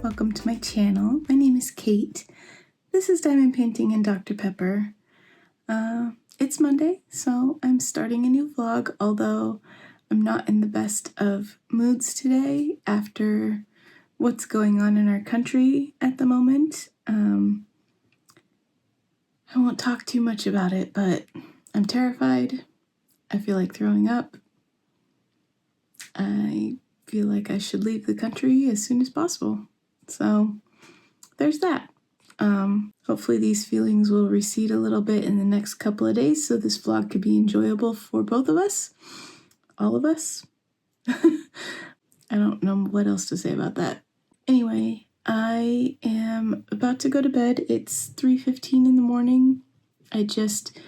welcome to my channel. My name is Kate. This is Diamond Painting and Dr. Pepper. It's Monday, so I'm starting a new vlog, although I'm not in the best of moods today after what's going on in our country at the moment. I won't talk too much about it, but I'm terrified. I feel like throwing up. I feel like I should leave the country as soon as possible. So there's that. Hopefully these feelings will recede a little bit in the next couple of days so this vlog could be enjoyable for both of us. All of us. I don't know what else to say about that. Anyway, I am about to go to bed. It's 3:15 in the morning. I just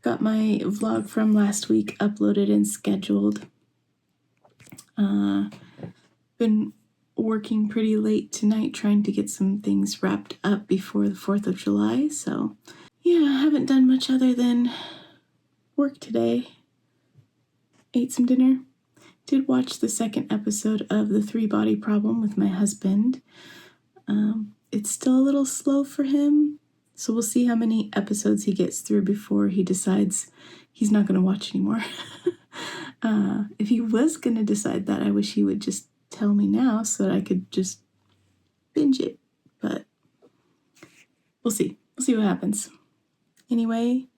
got my vlog from last week uploaded and scheduled. Been working pretty late tonight trying to get some things wrapped up before the 4th of July, so yeah, I haven't done much other than work today. Ate some dinner. Did watch the second episode of The Three Body Problem with my husband. It's still a little slow for him, so we'll see how many episodes he gets through before he decides he's not going to watch anymore. If he was going to decide that, I wish he would just tell me now so that I could just binge it, but we'll see. We'll see what happens. Anyway,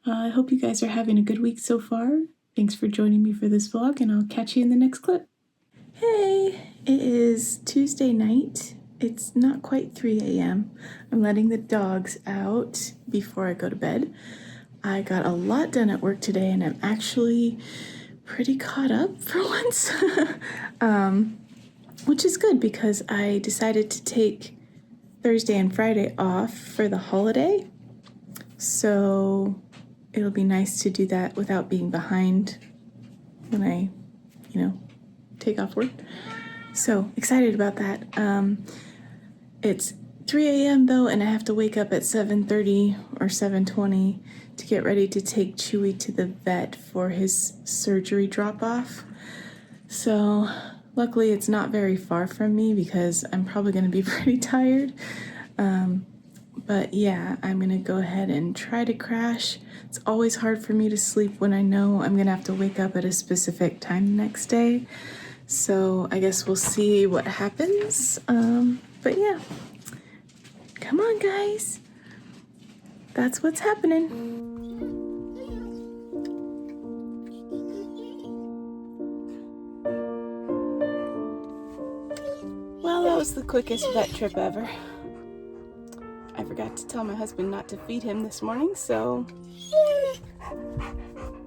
I hope you guys are having a good week so far. Thanks for joining me for this vlog, and I'll catch you in the next clip. Hey, it is Tuesday night. It's not quite 3 a.m. I'm letting the dogs out before I go to bed. I got a lot done at work today, and I'm actually pretty caught up for once, which is good because I decided to take Thursday and Friday off for the holiday, so it'll be nice to do that without being behind when I, take off work. So excited about that. It's 3 a.m. though, and I have to wake up at 7:30 or 7:20 to get ready to take Chewy to the vet for his surgery drop-off. So luckily it's not very far from me because I'm probably going to be pretty tired. But yeah, I'm going to go ahead and try to crash. It's always hard for me to sleep when I know I'm going to have to wake up at a specific time the next day. So I guess we'll see what happens. But yeah, come on guys. That's what's happening. Well, that was the quickest vet trip ever. I forgot to tell my husband not to feed him this morning, so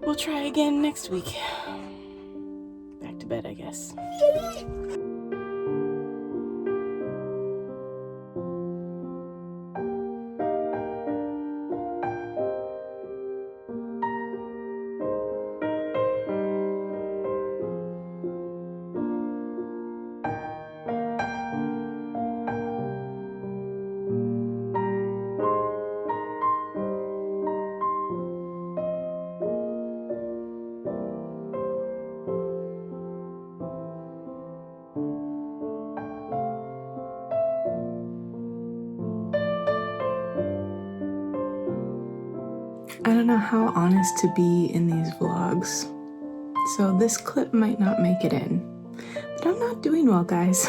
we'll try again next week. Back to bed, I guess. I don't know how honest to be in these vlogs, so this clip might not make it in, but I'm not doing well, guys.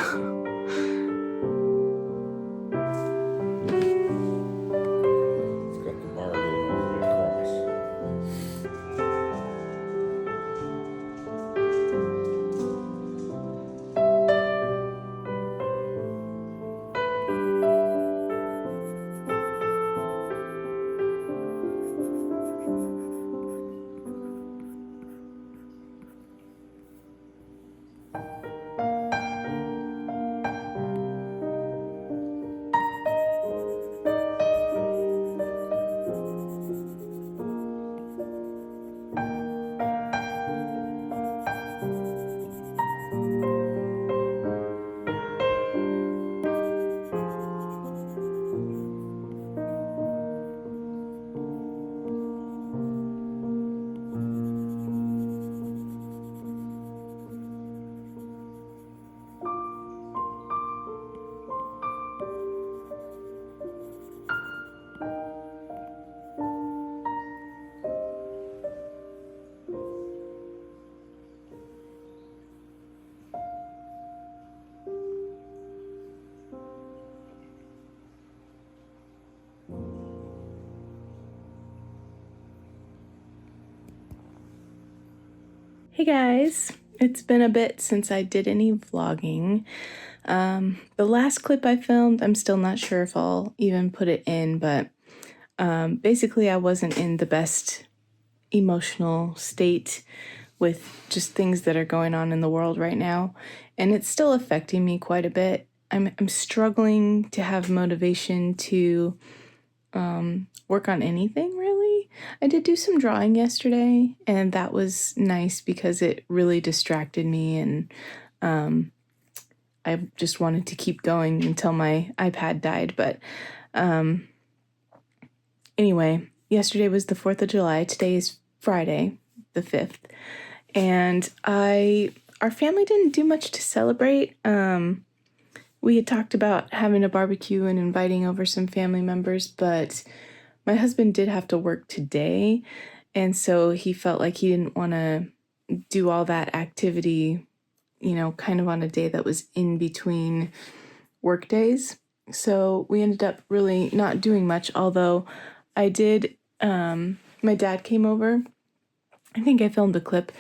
Hey guys, it's been a bit since I did any vlogging. The last clip I filmed, I'm still not sure if I'll even put it in, but basically I wasn't in the best emotional state with just things that are going on in the world right now, and it's still affecting me quite a bit. I'm struggling to have motivation to work on anything really. I did do some drawing yesterday, and that was nice because it really distracted me, and I just wanted to keep going until my iPad died. But anyway, yesterday was the 4th of July. Today is Friday, the 5th. And our family didn't do much to celebrate. We had talked about having a barbecue and inviting over some family members, but my husband did have to work today, and so he felt like he didn't want to do all that activity, kind of on a day that was in between work days. So we ended up really not doing much, although I did, my dad came over. I think I filmed a clip,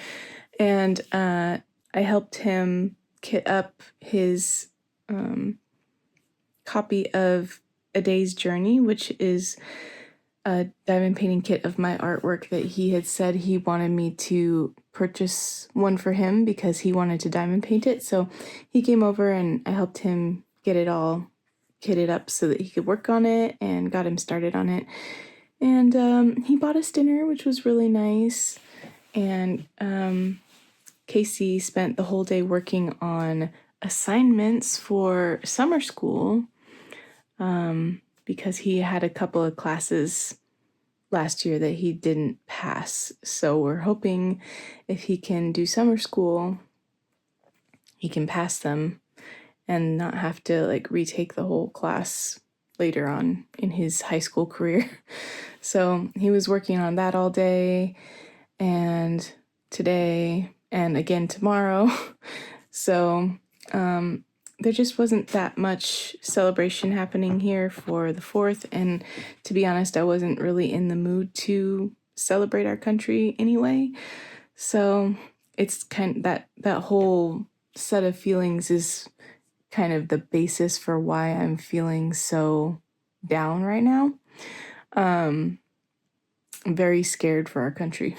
and I helped him kit up his copy of A Day's Journey, which is a diamond painting kit of my artwork that he had said he wanted me to purchase one for him because he wanted to diamond paint it. So he came over and I helped him get it all kitted up so that he could work on it and got him started on it. And he bought us dinner, which was really nice. And Casey spent the whole day working on assignments for summer school because he had a couple of classes last year that he didn't pass. So we're hoping if he can do summer school, he can pass them and not have to retake the whole class later on in his high school career. So he was working on that all day and today and again tomorrow. So there just wasn't that much celebration happening here for the 4th, and to be honest, I wasn't really in the mood to celebrate our country anyway. So it's kind of that whole set of feelings is kind of the basis for why I'm feeling so down right now. I'm very scared for our country.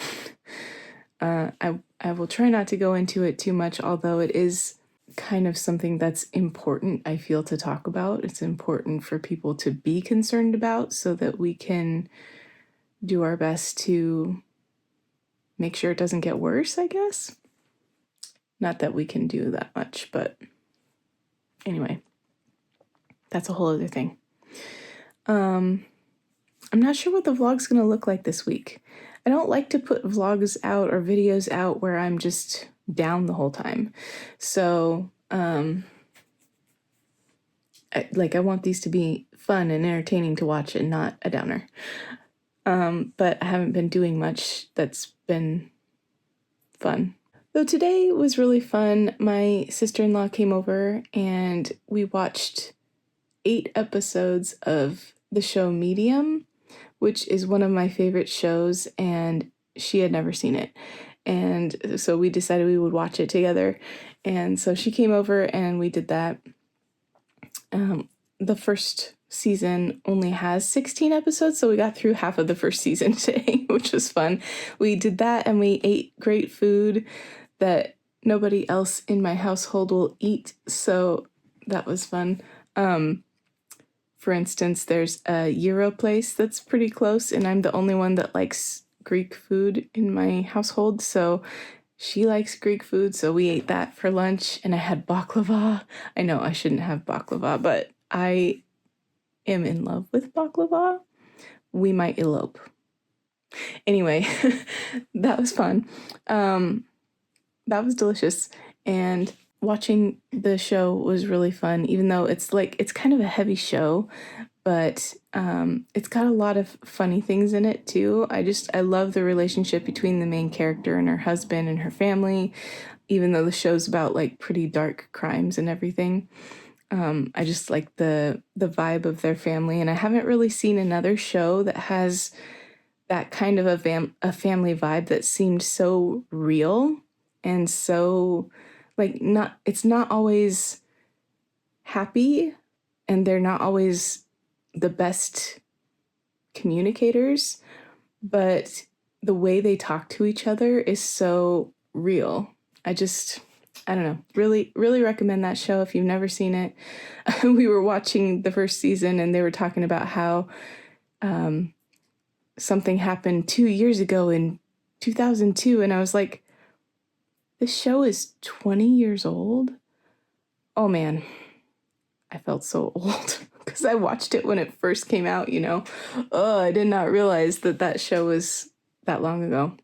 I will try not to go into it too much, although it is kind of something that's important, I feel, to talk about. It's important for people to be concerned about so that we can do our best to make sure it doesn't get worse, I guess. Not that we can do that much, but anyway, that's a whole other thing. I'm not sure what the vlog's gonna look like this week. I don't like to put vlogs out or videos out where I'm just down the whole time. So, I want these to be fun and entertaining to watch and not a downer. But I haven't been doing much that's been fun. Though today was really fun. My sister-in-law came over and we watched 8 episodes of the show Medium, which is one of my favorite shows, and she had never seen it. And so we decided we would watch it together. And so she came over and we did that. The first season only has 16 episodes, so we got through half of the first season today, which was fun. We did that and we ate great food that nobody else in my household will eat, so that was fun. For instance, there's a Euro place that's pretty close, and I'm the only one that likes Greek food in my household, so she likes Greek food, so we ate that for lunch, and I had baklava. I know I shouldn't have baklava, but I am in love with baklava. We might elope. Anyway, that was fun. That was delicious, and watching the show was really fun, even though it's kind of a heavy show, but it's got a lot of funny things in it too. I love the relationship between the main character and her husband and her family, even though the show's about pretty dark crimes and everything. I just like the vibe of their family, and I haven't really seen another show that has that kind of a family vibe that seemed so real and so it's not always happy, and they're not always the best communicators, but the way they talk to each other is so real. I don't know, really, really recommend that show if you've never seen it. We were watching the first season and they were talking about how something happened 2 years ago in 2002. And I was like, this show is 20 years old? Oh man, I felt so old because I watched it when it first came out, you know. Oh, I did not realize that show was that long ago.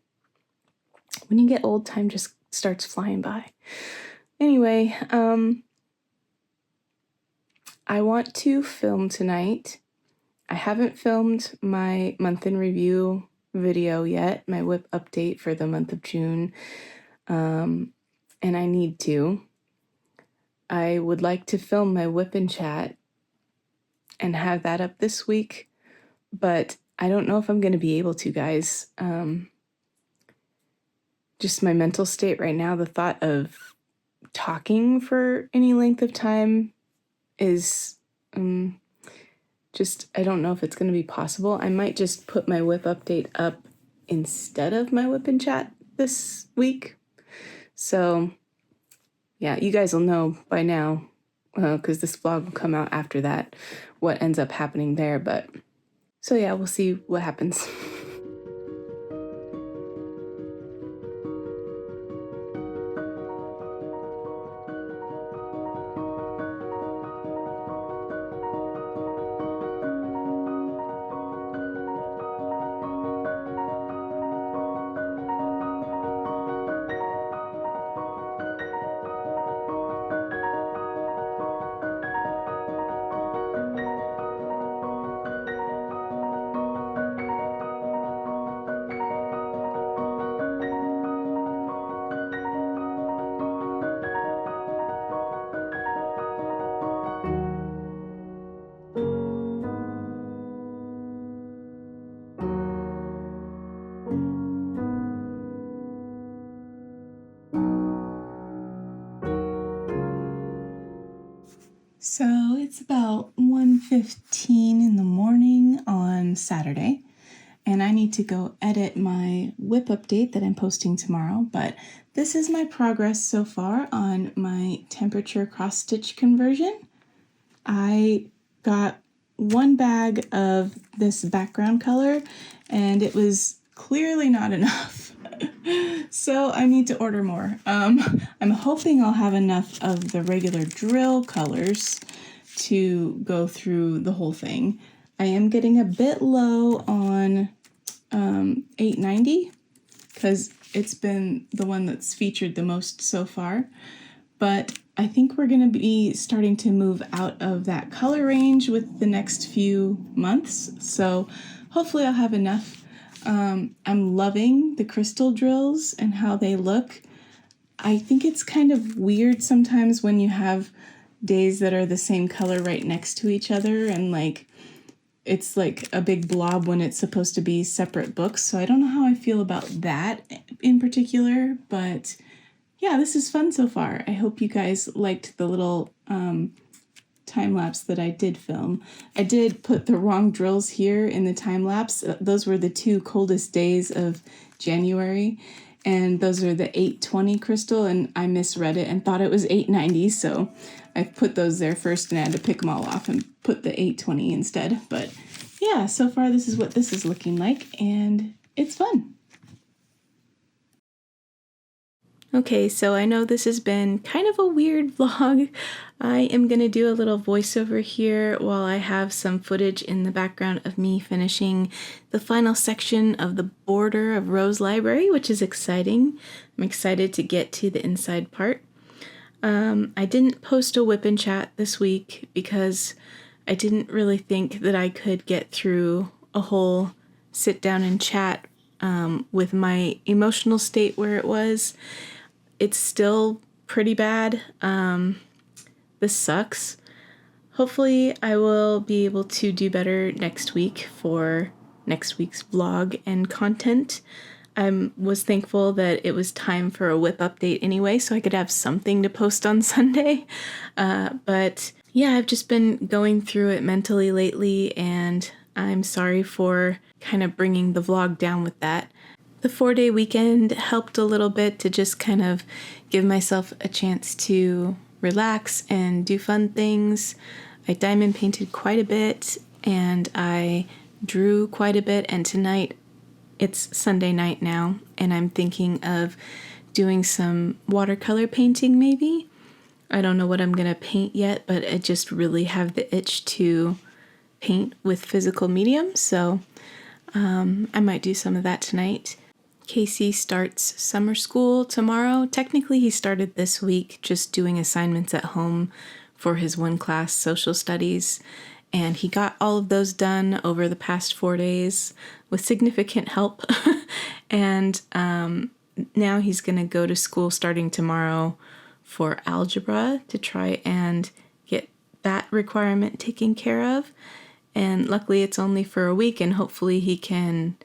When you get old, time just starts flying by. Anyway, I want to film tonight. I haven't filmed my month in review video yet, my whip update for the month of June, and I need to. I would like to film my whip and chat and have that up this week, but I don't know if I'm going to be able to, guys. Just my mental state right now, the thought of talking for any length of time is I don't know if it's going to be possible. I might just put my whip update up instead of my whip and chat this week. So yeah, you guys will know by now, because this vlog will come out after that, what ends up happening there. But so yeah, we'll see what happens. So it's about 1:15 in the morning on Saturday, and I need to go edit my whip update that I'm posting tomorrow, but this is my progress so far on my temperature cross-stitch conversion. I got one bag of this background color, and it was clearly not enough. So I need to order more. I'm hoping I'll have enough of the regular drill colors to go through the whole thing. I am getting a bit low on 890 because it's been the one that's featured the most so far. But I think we're going to be starting to move out of that color range with the next few months. So hopefully I'll have enough. I'm loving the crystal drills and how they look. I think it's kind of weird sometimes when you have days that are the same color right next to each other, and like it's like a big blob when it's supposed to be separate books. So I don't know how I feel about that in particular, but yeah, this is fun so far. I hope you guys liked the little time lapse that I did film. I did put the wrong drills here in the time lapse. Those were the 2 coldest days of January, and those are the 820 crystal, and I misread it and thought it was 890, so I put those there first and I had to pick them all off and put the 820 instead. But yeah, so far this is what this is looking like, and it's fun. Okay, so I know this has been kind of a weird vlog. I am going to do a little voiceover here while I have some footage in the background of me finishing the final section of the border of Rose Library, which is exciting. I'm excited to get to the inside part. I didn't post a whip and chat this week because I didn't really think that I could get through a whole sit down and chat with my emotional state where it was. It's still pretty bad. This sucks. Hopefully I will be able to do better next week for next week's vlog and content. I was thankful that it was time for a whip update anyway, so I could have something to post on Sunday. But yeah, I've just been going through it mentally lately, and I'm sorry for kind of bringing the vlog down with that. The 4-day weekend helped a little bit to just kind of give myself a chance to relax and do fun things. I diamond painted quite a bit, and I drew quite a bit, and tonight it's Sunday night now, and I'm thinking of doing some watercolor painting maybe. I don't know what I'm going to paint yet, but I just really have the itch to paint with physical medium, so I might do some of that tonight. Casey starts summer school tomorrow. Technically, he started this week just doing assignments at home for his one class social studies, and he got all of those done over the past 4 days with significant help. And now he's going to go to school starting tomorrow for algebra to try and get that requirement taken care of. And luckily it's only for a week, and hopefully he can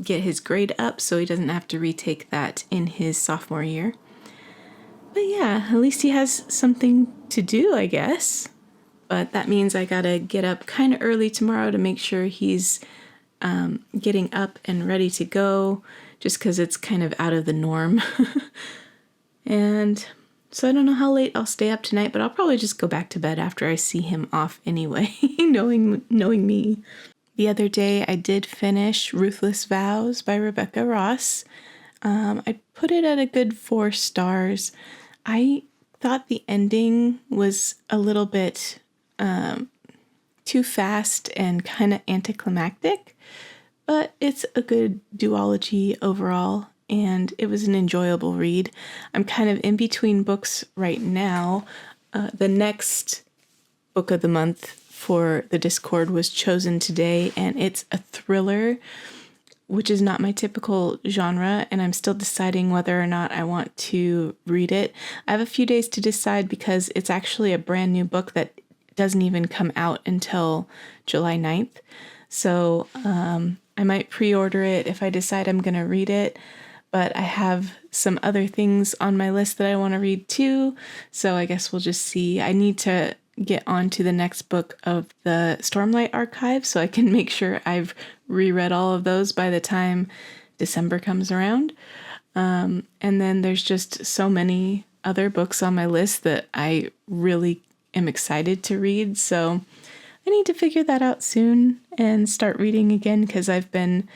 get his grade up so he doesn't have to retake that in his sophomore year. But yeah, at least he has something to do, I guess. But that means I gotta get up kind of early tomorrow to make sure he's getting up and ready to go, just because it's kind of out of the norm. And so I don't know how late I'll stay up tonight, but I'll probably just go back to bed after I see him off anyway, knowing me. The other day I did finish Ruthless Vows by Rebecca Ross. I put it at a good 4 stars. I thought the ending was a little bit too fast and kind of anticlimactic, but it's a good duology overall, and it was an enjoyable read. I'm kind of in between books right now. The next book of the month for the Discord was chosen today, and it's a thriller, which is not my typical genre, and I'm still deciding whether or not I want to read it. I have a few days to decide because it's actually a brand new book that doesn't even come out until July 9th. So I might pre-order it if I decide I'm going to read it, but I have some other things on my list that I want to read too, so I guess we'll just see. I need to get on to the next book of the Stormlight Archive so I can make sure I've reread all of those by the time December comes around. And then there's just so many other books on my list that I really am excited to read, so I need to figure that out soon and start reading again, because I've been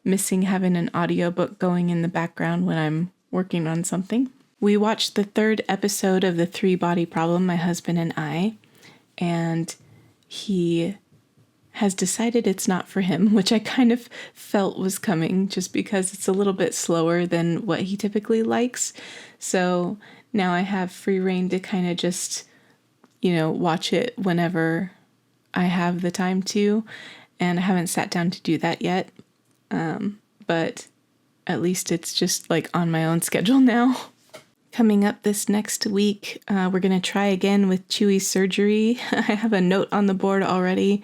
missing having an audiobook going in the background when I'm working on something. We watched the 3rd episode of The 3-Body Problem, my husband and I, and he has decided it's not for him, which I kind of felt was coming just because it's a little bit slower than what he typically likes. So now I have free reign to kind of just, watch it whenever I have the time to, and I haven't sat down to do that yet. But at least it's just like on my own schedule now. Coming up this next week, we're going to try again with Chewy's surgery. I have a note on the board already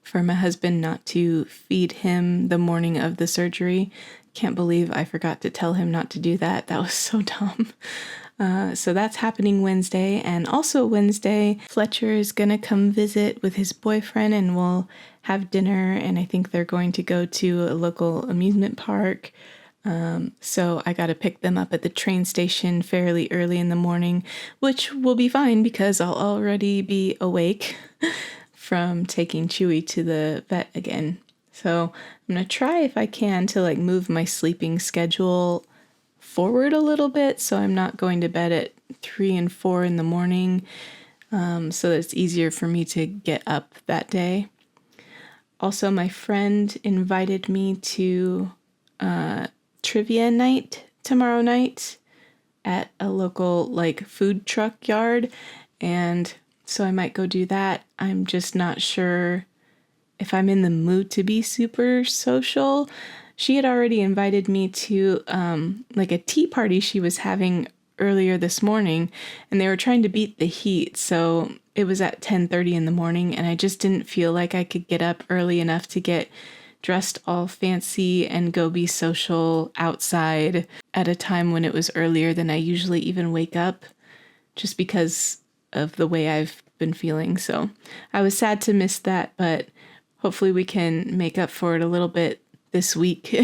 for my husband not to feed him the morning of the surgery. Can't believe I forgot to tell him not to do that. That was so dumb. So that's happening Wednesday. And also Wednesday, Fletcher is going to come visit with his boyfriend, and we'll have dinner. And I think they're going to go to a local amusement park. So I got to pick them up at the train station fairly early in the morning, which will be fine because I'll already be awake from taking Chewy to the vet again. So I'm going to try if I can to move my sleeping schedule forward a little bit, so I'm not going to bed at 3 and 4 in the morning, so that it's easier for me to get up that day. Also, my friend invited me to trivia night tomorrow night at a local food truck yard, and so I might go do that. I'm just not sure if I'm in the mood to be super social. She had already invited me to a tea party she was having earlier this morning, and they were trying to beat the heat, so it was at 10:30 in the morning, and I just didn't feel like I could get up early enough to get dressed all fancy and go be social outside at a time when it was earlier than I usually even wake up, just because of the way I've been feeling. So I was sad to miss that, but hopefully we can make up for it a little bit this week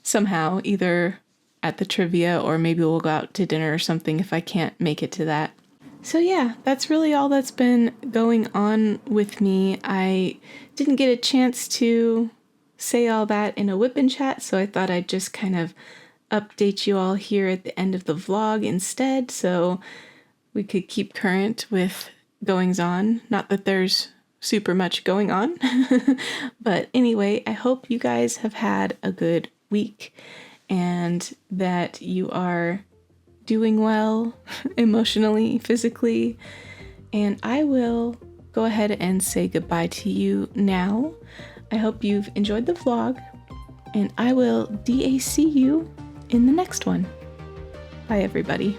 somehow, either at the trivia or maybe we'll go out to dinner or something if I can't make it to that. So yeah, that's really all that's been going on with me. I didn't get a chance to say all that in a whip chat, so I thought I'd just kind of update you all here at the end of the vlog instead, so we could keep current with goings on. Not that there's super much going on, but anyway, I hope you guys have had a good week and that you are doing well emotionally, physically, and I will go ahead and say goodbye to you now. I hope you've enjoyed the vlog, and I will DAC you in the next one. Bye, everybody.